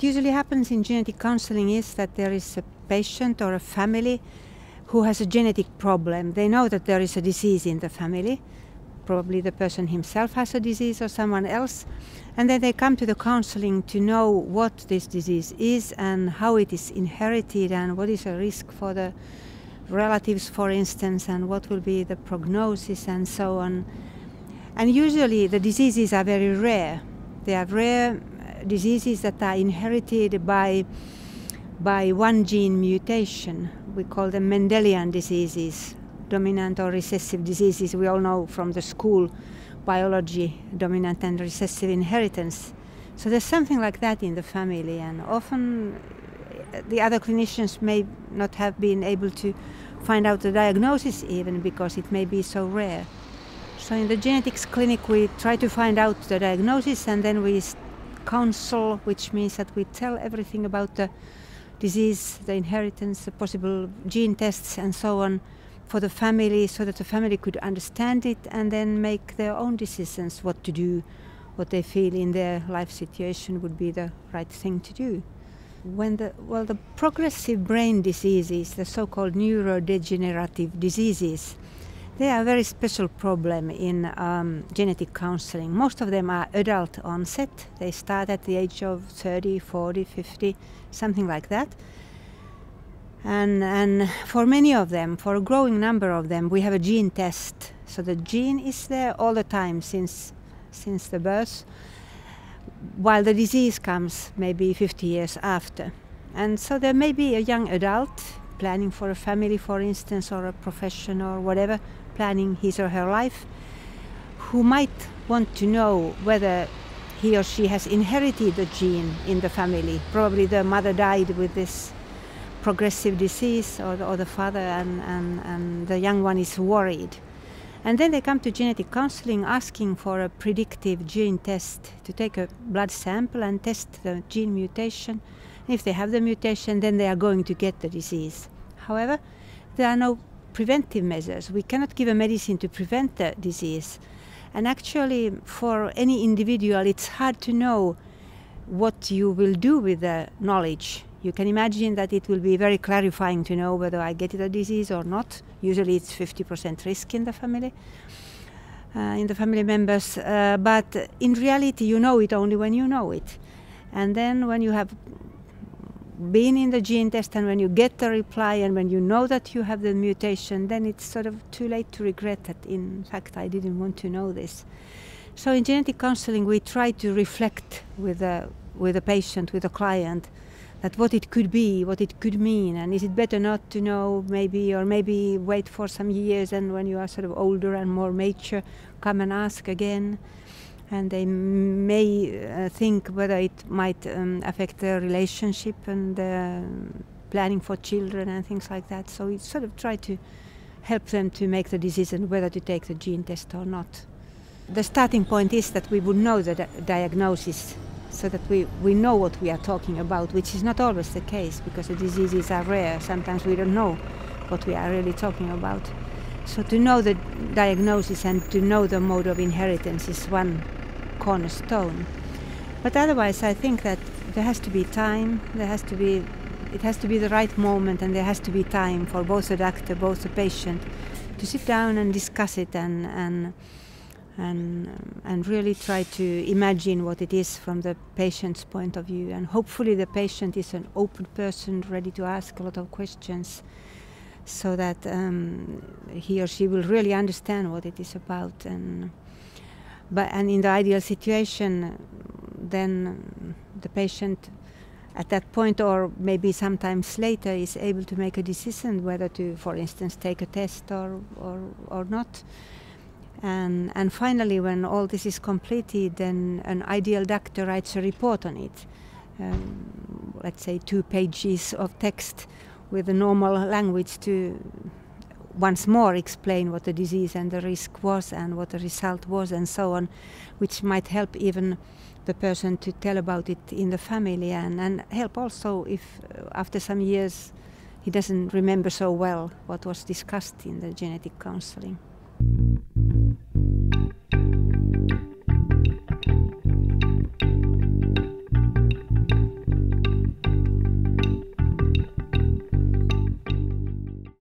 What usually happens in genetic counseling is that there is a patient or a family who has a genetic problem. They know that there is a disease in the family. Probably the person himself has a disease or someone else. And then they come to the counseling to know what this disease is and how it is inherited and what is a risk for the relatives, for instance, and what will be the prognosis and so on. And usually the diseases are very rare. They are rare diseases that are inherited by one gene mutation. We call them Mendelian diseases, dominant or recessive diseases. We all know from the school biology, dominant and recessive inheritance. So there's something like that in the family, and often the other clinicians may not have been able to find out the diagnosis even because it may be so rare. So in the genetics clinic we try to find out the diagnosis, and then we counsel, which means that we tell everything about the disease, the inheritance, the possible gene tests and so on for the family, so that the family could understand it and then make their own decisions what to do, what they feel in their life situation would be the right thing to do. The progressive brain diseases, the so-called neurodegenerative diseases, they are a very special problem in genetic counseling. Most of them are adult onset. They start at the age of 30, 40, 50, something like that. And for many of them, for a growing number of them, we have a gene test. So the gene is there all the time since the birth, while the disease comes maybe 50 years after. And so there may be a young adult planning for a family, for instance, or a profession or whatever, planning his or her life, who might want to know whether he or she has inherited the gene in the family. Probably the mother died with this progressive disease, or the father, and the young one is worried. And then they come to genetic counseling asking for a predictive gene test, to take a blood sample and test the gene mutation. If they have the mutation, then they are going to get the disease. However, there are no preventive measures. We cannot give a medicine to prevent the disease. And actually, for any individual, it's hard to know what you will do with the knowledge. You can imagine that it will be very clarifying to know whether I get the disease or not. Usually it's 50% risk in the family members. But in reality, you know it only when you know it. And then when you have been in the gene test and when you get the reply and when you know that you have the mutation, then it's sort of too late to regret that, in fact, I didn't want to know this. So in genetic counseling, we try to reflect with the patient, with the client, that what it could be, what it could mean, and is it better not to know, maybe, or maybe wait for some years, and when you are sort of older and more mature, come and ask again. And they may think whether it might affect their relationship and planning for children and things like that. So we sort of try to help them to make the decision whether to take the gene test or not. The starting point is that we would know the diagnosis, so that we know what we are talking about, which is not always the case because the diseases are rare. Sometimes we don't know what we are really talking about. So to know the diagnosis and to know the mode of inheritance is one cornerstone. But otherwise, I think that there has to be time, it has to be the right moment, and there has to be time for both the doctor, both the patient, to sit down and discuss it and really try to imagine what it is from the patient's point of view. And hopefully the patient is an open person, ready to ask a lot of questions, so that he or she will really understand what it is about. And in the ideal situation, then the patient at that point, or maybe sometimes later, is able to make a decision whether to, for instance, take a test or not. And finally, when all this is completed, then an ideal doctor writes a report on it. Let's say 2 pages of text with the normal language to once more explain what the disease and the risk was and what the result was and so on, which might help even the person to tell about it in the family, and help also if after some years he doesn't remember so well what was discussed in the genetic counseling.